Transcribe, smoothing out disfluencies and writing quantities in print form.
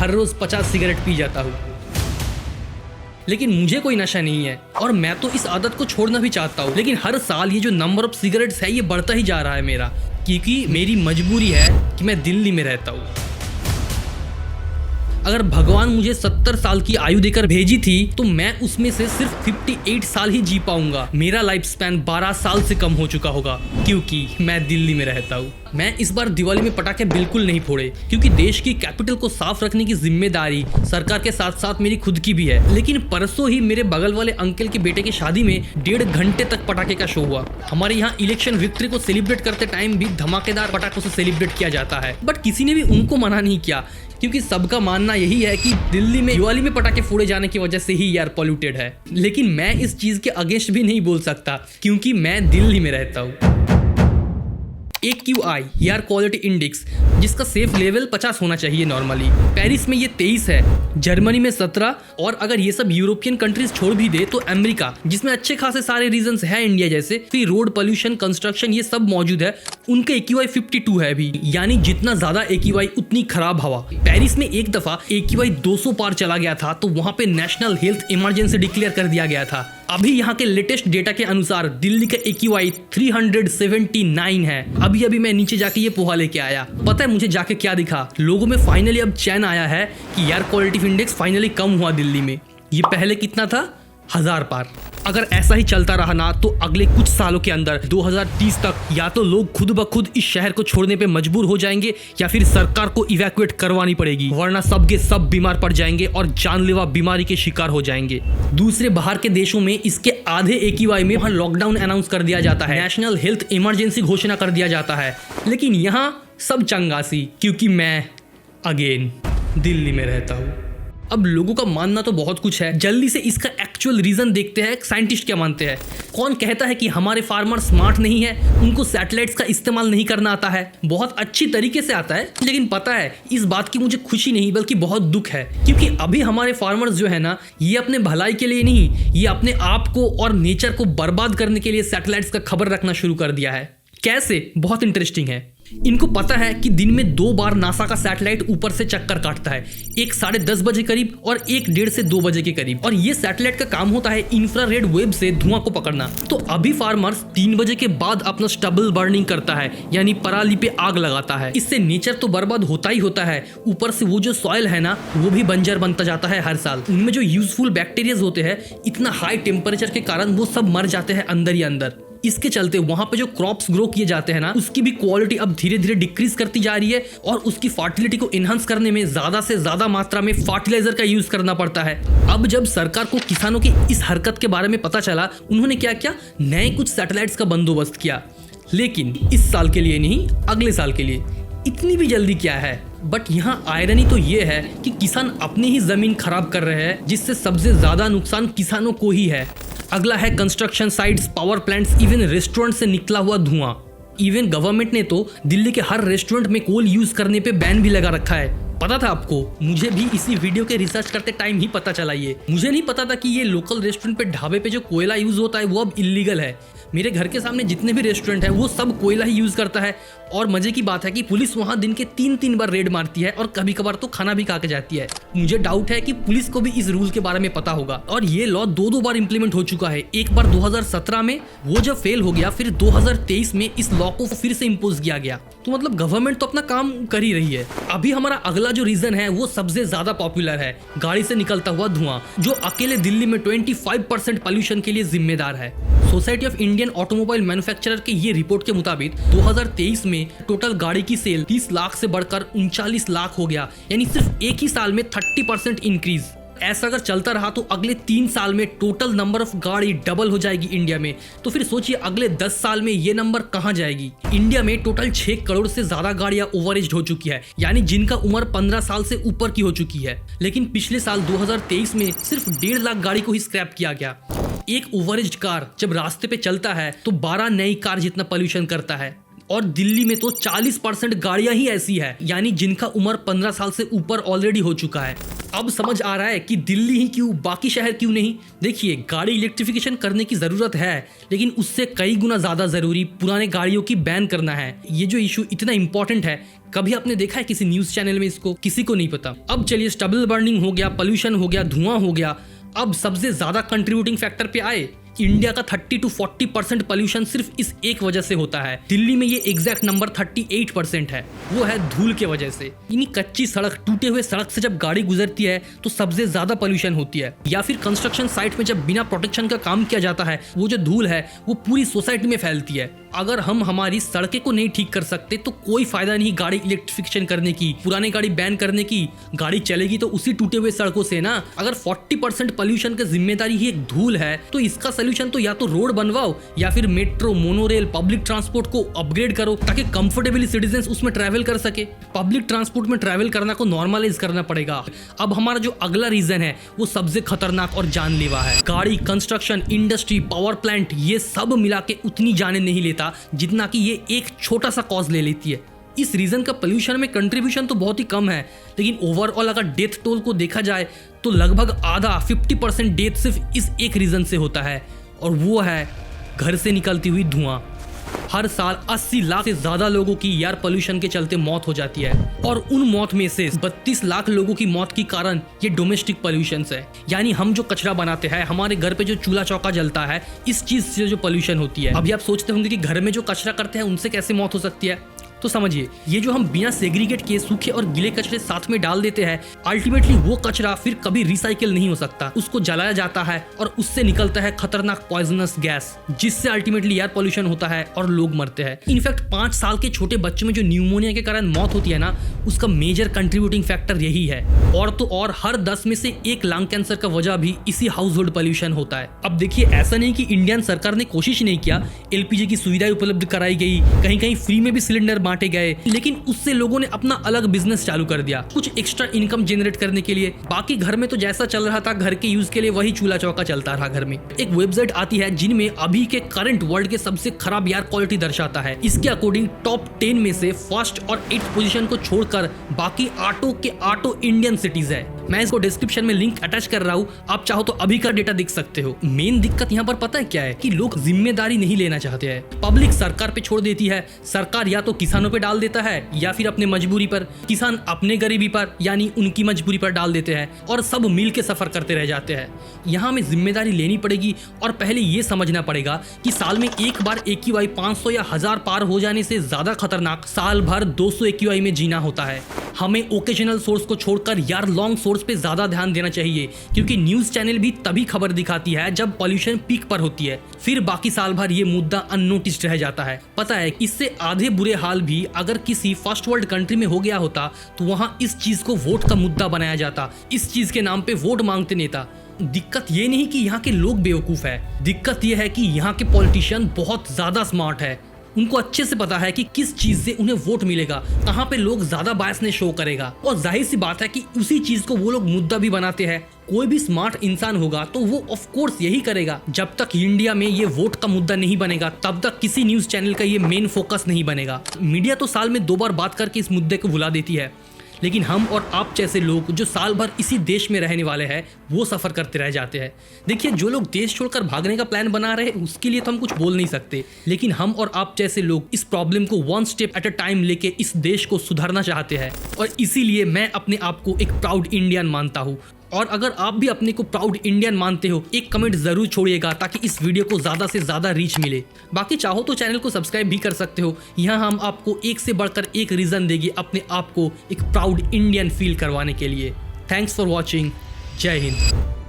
हर रोज 50 cigarette P जाता हूँ, लेकिन मुझे कोई नशा नहीं है और मैं तो इस आदत को छोड़ना भी चाहता हूँ। लेकिन हर साल ये जो नंबर ऑफ सिगरेट्स है ये बढ़ता ही जा रहा है मेरा, क्योंकि मेरी मजबूरी है कि मैं दिल्ली में रहता हूँ। अगर भगवान मुझे 70 साल की आयु देकर भेजी थी तो मैं उसमें से सिर्फ 58 साल ही जी पाऊंगा। मेरा लाइफ स्पैन 12 साल से कम हो चुका होगा क्योंकि मैं दिल्ली में रहता हूँ। मैं इस बार दिवाली में पटाखे बिल्कुल नहीं फोड़े क्योंकि देश की कैपिटल को साफ रखने की जिम्मेदारी सरकार के साथ साथ मेरी खुद की भी है। लेकिन परसों ही मेरे बगल वाले अंकल के बेटे की शादी में 1.5 घंटे तक पटाखे का शो हुआ। हमारे यहाँ इलेक्शन विक्ट्री को सेलिब्रेट करते टाइम भी धमाकेदार पटाखों से सेलिब्रेट किया जाता है, बट किसी ने भी उनको मना नहीं किया क्योंकि सबका मानना यही है कि दिल्ली में दिवाली में पटाखे फोड़े जाने की वजह से ही एयर पॉल्यूटेड है। लेकिन मैं इस चीज के अगेंस्ट भी नहीं बोल सकता क्योंकि मैं दिल्ली में रहता हूँ। AQI एयर क्वालिटी इंडेक्स जिसका सेफ लेवल 50 होना चाहिए नॉर्मली, पेरिस में ये 23 है, जर्मनी में 17 और अगर ये सब यूरोपियन कंट्रीज छोड़ भी दे तो अमेरिका जिसमें अच्छे खासे सारे रीजंस है इंडिया जैसे, फिर रोड पोल्यूशन, कंस्ट्रक्शन ये सब मौजूद है, उनका AQI 52 है अभी, यानी जितना ज्यादा AQI उतनी खराब हवा। पेरिस में एक दफा AQI 200 पार चला गया था तो वहां पे नेशनल हेल्थ इमरजेंसी डिक्लेयर कर दिया गया था। अभी यहाँ के लेटेस्ट डेटा के अनुसार दिल्ली का AQI 379 है। अभी मैं नीचे जाके ये पोहा लेके आया। पता है मुझे जाके क्या दिखा? लोगों में फाइनली अब चैन आया है कि एयर क्वालिटी इंडेक्स फाइनली कम हुआ दिल्ली में। ये पहले कितना था? 1000 पार। अगर ऐसा ही चलता रहा ना तो अगले कुछ सालों के अंदर 2030 तक या तो लोग खुद ब खुद इस शहर को छोड़ने पे मजबूर हो जाएंगे या फिर सरकार को इवैक्यूएट करवानी पड़ेगी, वरना सब के सब बीमार पड़ जाएंगे और जानलेवा बीमारी के शिकार हो जाएंगे। दूसरे बाहर के देशों में इसके आधे AQI में वहां लॉकडाउन अनाउंस कर दिया जाता है, नेशनल हेल्थ इमरजेंसी घोषणा कर दिया जाता है, लेकिन यहाँ सब चंगासी क्योंकि मैं अगेन दिल्ली में रहता हूँ। अब लोगों का मानना तो बहुत कुछ है, जल्दी से इसका एक्चुअल रीजन देखते हैं साइंटिस्ट क्या मानते हैं। कौन कहता है कि हमारे फार्मर स्मार्ट नहीं है, उनको सैटेलाइट्स का इस्तेमाल नहीं करना आता है? बहुत अच्छी तरीके से आता है, लेकिन पता है इस बात की मुझे खुशी नहीं बल्कि बहुत दुख है क्योंकि अभी हमारे फार्मर्स जो है ना ये अपने भलाई के लिए नहीं, ये अपने आप को और नेचर को बर्बाद करने के लिए सैटेलाइट्स का खबर रखना शुरू कर दिया है। कैसे? बहुत इंटरेस्टिंग है। इनको पता है कि दिन में 2 बार नासा का सैटेलाइट ऊपर से चक्कर काटता है, एक 10:30 बजे करीब और एक 1:30 से 2 बजे के करीब, और ये सैटेलाइट का काम होता है इंफ्रारेड वेव से धुआं को पकड़ना। तो अभी फार्मर्स 3 बजे के बाद अपना स्टबल बर्निंग करता है, यानी पराली पे आग लगाता है। इससे नेचर तो बर्बाद होता ही होता है, ऊपर से वो जो सॉइल है ना वो भी बंजर बनता जाता है हर साल। उनमें जो यूजफुल बैक्टीरिया होते हैं इतना हाई टेम्परेचर के कारण वो सब मर जाते हैं अंदर ही अंदर। इसके चलते वहां पे जो क्रॉप्स ग्रो किए जाते हैं ना उसकी भी क्वालिटी अब धीरे धीरे डिक्रीज करती जा रही है और उसकी फर्टिलिटी को एनहांस करने में ज्यादा से ज्यादा मात्रा में फर्टिलाइजर का यूज करना पड़ता है। अब जब सरकार को किसानों की इस हरकत के बारे में पता चला, उन्होंने क्या किया, नए कुछ सैटेलाइट्स का बंदोबस्त किया, लेकिन इस साल के लिए नहीं, अगले साल के लिए। इतनी भी जल्दी क्या है? बट यहाँ आयरनी तो ये है कि किसान अपनी ही जमीन खराब कर रहे हैं, जिससे सबसे ज्यादा नुकसान किसानों को ही है। अगला है construction sites, power plants, even restaurant से निकला हुआ धुआं। इवन गवर्नमेंट ने तो दिल्ली के हर रेस्टोरेंट में कोल यूज करने पे बैन भी लगा रखा है। पता था आपको? मुझे भी इसी वीडियो के रिसर्च करते टाइम ही पता चला। ये मुझे नहीं पता था कि ये लोकल रेस्टोरेंट पे, ढाबे पे जो कोयला यूज होता है वो अब इलीगल है। मेरे घर के सामने जितने भी रेस्टोरेंट है वो सब कोयला ही यूज करता है, और मजे की बात है कि पुलिस वहां दिन के 3-3 बार रेड मारती है और कभी कभार तो खाना भी खा के जाती है। मुझे डाउट है कि पुलिस को भी इस रूल के बारे में पता होगा, और ये लॉ 2 बार इंप्लीमेंट हो चुका है। एक बार 2017 में, वो जब फेल हो गया, फिर 2023 में इस लॉ को फिर से इम्पोज किया गया। तो मतलब गवर्नमेंट तो अपना काम कर ही रही है। अभी हमारा अगला जो रीजन है वो सबसे ज्यादा पॉपुलर है, गाड़ी से निकलता हुआ धुआं, जो अकेले दिल्ली में 25% पॉल्यूशन के लिए जिम्मेदार है। Society of Indian automobile manufacturer के ये रिपोर्ट के मुताबिक 2023 में टोटल गाड़ी की सेल 30 लाख से बढ़कर 39 लाख हो गया, यानी सिर्फ एक ही साल में 30% इंक्रीज। ऐसा अगर चलता रहा तो अगले 3 साल में टोटल नंबर ऑफ गाड़ी डबल हो जाएगी इंडिया में। तो फिर सोचिए अगले 10 साल में ये नंबर कहां जाएगी। इंडिया में टोटल 6 करोड़ से ज्यादा गाड़ियां ओवरएज्ड हो चुकी है, यानी जिनका उम्र 15 साल से ऊपर की हो चुकी है। लेकिन पिछले साल 2023 में सिर्फ 1.5 लाख गाड़ी को ही स्क्रैप किया गया। एक ओवरएज्ड कार जब रास्ते पे चलता है तो 12 नई कार जितना पोल्यूशन करता है। और दिल्ली में तो 40% गाड़ियां ही ऐसी है, यानी जिनका उम्र 15 साल से ऊपर ऑलरेडी हो चुका है। अब समझ आ रहा है कि दिल्ली ही क्यों, बाकी शहर क्यों नहीं। देखिए, गाड़ी इलेक्ट्रिफिकेशन करने की जरूरत है, लेकिन उससे कई गुना ज्यादा जरूरी पुराने गाड़ियों की बैन करना है। ये जो इशू इतना इंपॉर्टेंट है, कभी आपने देखा है किसी न्यूज चैनल में इसको? किसी को नहीं पता। अब चलिए, स्टबल बर्निंग हो गया, पोल्यूशन हो गया, धुआं हो गया, अब सबसे ज्यादा कंट्रीब्यूटिंग फैक्टर पे आए। इंडिया का 30 to 40% पोल्यूशन सिर्फ इस एक वजह से होता है। दिल्ली में ये एग्जैक्ट नंबर 38% है, वो है धूल के वजह से। यानी कच्ची सड़क, टूटे हुए सड़क से जब गाड़ी गुजरती है तो सबसे ज्यादा पोल्यूशन होती है। या फिर कंस्ट्रक्शन साइट में जब बिना प्रोटेक्शन का काम किया जाता है, वो जो धूल है वो पूरी सोसाइटी में फैलती है। अगर हम हमारी सड़कें को नहीं ठीक कर सकते तो कोई फायदा नहीं गाड़ी इलेक्ट्रिफिकेशन करने की, पुरानी गाड़ी बैन करने की। गाड़ी चलेगी तो उसी टूटे हुए सड़कों से ना। अगर 40% पोल्यूशन की जिम्मेदारी ही एक धूल है, तो इसका सोल्यूशन तो या तो रोड बनवाओ या फिर मेट्रो, मोनोरेल, पब्लिक ट्रांसपोर्ट को अपग्रेड करो ताकि कंफर्टेबली सिटीजंस उसमें ट्रैवल कर सके। पब्लिक ट्रांसपोर्ट में ट्रैवल करना को नॉर्मलाइज करना पड़ेगा। अब हमारा जो अगला रीजन है वो सबसे खतरनाक और जानलेवा है। गाड़ी, कंस्ट्रक्शन, इंडस्ट्री, पावर प्लांट, ये सब मिला के उतनी जाने नहीं लेता जितना कि ये एक छोटा सा कॉज ले लेती है। इस रीजन का पोल्यूशन में कंट्रीब्यूशन तो बहुत ही कम है, लेकिन ओवरऑल अगर डेथ टोल को देखा जाए तो लगभग आधा 50% डेथ सिर्फ इस एक रीजन से होता है, और वो है घर से निकलती हुई धुआं। हर साल 80 लाख से ज्यादा लोगों की एयर पोल्यूशन के चलते मौत हो जाती है, और उन मौत में से 32 लाख लोगों की मौत की कारण ये डोमेस्टिक पोल्यूशन है। यानी हम जो कचरा बनाते हैं, हमारे घर पे जो चूल्हा चौका जलता है, इस चीज से जो पोल्यूशन होती है। अभी आप सोचते होंगे कि घर में जो कचरा करते हैं उनसे कैसे मौत हो सकती है, तो समझिए, ये जो हम बिना सेग्रीगेट किए सूखे और गीले कचरे साथ में डाल देते हैं, अल्टीमेटली वो कचरा फिर कभी रिसाइकिल नहीं हो सकता। उसको जलाया जाता है और उससे निकलता है खतरनाक पॉइजनस गैस, जिससे अल्टीमेटली एयर पोल्यूशन होता है और लोग मरते हैं। इनफैक्ट 5 साल के छोटे बच्चों में जो न्यूमोनिया के कारण मौत होती है ना, उसका मेजर कंट्रीब्यूटिंग फैक्टर यही है। और तो और हर 10 में से 1 लंग कैंसर का वजह भी इसी हाउस होल्ड पोल्यूशन होता है। अब देखिए, ऐसा नहीं कि इंडियन सरकार ने कोशिश नहीं किया, एलपीजी की सुविधाएं उपलब्ध कराई गई, कहीं कहीं फ्री में भी सिलेंडर बांटे गए, लेकिन उससे लोगों ने अपना अलग बिजनेस चालू कर दिया, कुछ एक्स्ट्रा इनकम जनरेट करने के लिए। बाकी घर में तो जैसा चल रहा था घर के यूज के लिए, वही चूल्हा चौका चलता रहा घर में। एक वेबसाइट आती है जिनमें अभी के करंट वर्ल्ड के सबसे खराब एयर क्वालिटी दर्शाता है। इसके अकॉर्डिंग टॉप 10 में से फर्स्ट और 8th पोजीशन को छोड़कर बाकी ऑटो इंडियन सिटीज है। मैं इसको डिस्क्रिप्शन में लिंक अटैच कर रहा हूँ, आप चाहो तो अभी का डेटा देख सकते हो। मेन दिक्कत यहाँ पर पता है क्या है, कि लोग जिम्मेदारी नहीं लेना चाहते हैं। पब्लिक सरकार पे छोड़ देती है, सरकार या तो किसानों पे डाल देता है या फिर अपने मजबूरी पर, किसान अपने गरीबी पर यानी उनकी मजबूरी पर डाल देते हैं, और सब मिल के सफर करते रह जाते हैं। यहाँ हमें जिम्मेदारी लेनी पड़ेगी, और पहले ये समझना पड़ेगा कि साल में एक बार AQI 500 या 1000 पार हो जाने से ज्यादा खतरनाक साल भर 200 AQI में जीना होता है। हमें ओकेजनल सोर्स को छोड़कर यार लॉन्ग सोर्स पे ज्यादा ध्यान देना चाहिए, क्योंकि न्यूज चैनल भी तभी खबर दिखाती है जब पॉल्यूशन पीक पर होती है, फिर बाकी साल भर ये मुद्दा अननोटिस्ड रह जाता है। पता है, इससे आधे बुरे हाल भी अगर किसी फर्स्ट वर्ल्ड कंट्री में हो गया होता तो वहां इस चीज को वोट का मुद्दा बनाया जाता, इस चीज के नाम पे वोट मांगते नेता। दिक्कत ये नहीं कि यहाँ के लोग बेवकूफ है, दिक्कत ये है कि यहाँ के पॉलिटिशियन बहुत ज्यादा स्मार्ट है। उनको अच्छे से पता है कि किस चीज से उन्हें वोट मिलेगा, कहाँ पे लोग ज्यादा बायसनेस शो करेगा, और जाहिर सी बात है कि उसी चीज को वो लोग मुद्दा भी बनाते हैं। कोई भी स्मार्ट इंसान होगा तो वो ऑफ कोर्स यही करेगा। जब तक इंडिया में ये वोट का मुद्दा नहीं बनेगा, तब तक किसी न्यूज चैनल का ये मेन फोकस नहीं बनेगा। मीडिया तो साल में 2 बार बात करके इस मुद्दे को भुला देती है, लेकिन हम और आप जैसे लोग जो साल भर इसी देश में रहने वाले हैं, वो सफर करते रह जाते हैं। देखिए, जो लोग देश छोड़कर भागने का प्लान बना रहे हैं उसके लिए तो हम कुछ बोल नहीं सकते, लेकिन हम और आप जैसे लोग इस प्रॉब्लम को 1 स्टेप एट अ टाइम लेके इस देश को सुधारना चाहते हैं, और इसीलिए मैं अपने आप को एक प्राउड इंडियन मानता हूँ। और अगर आप भी अपने को प्राउड इंडियन मानते हो, एक कमेंट जरूर छोड़िएगा ताकि इस वीडियो को ज्यादा से ज्यादा रीच मिले। बाकी चाहो तो चैनल को सब्सक्राइब भी कर सकते हो, यहाँ हम आपको एक से बढ़कर एक रीजन देंगे अपने आप को एक प्राउड इंडियन फील करवाने के लिए। Thanks for watching. जय हिंद।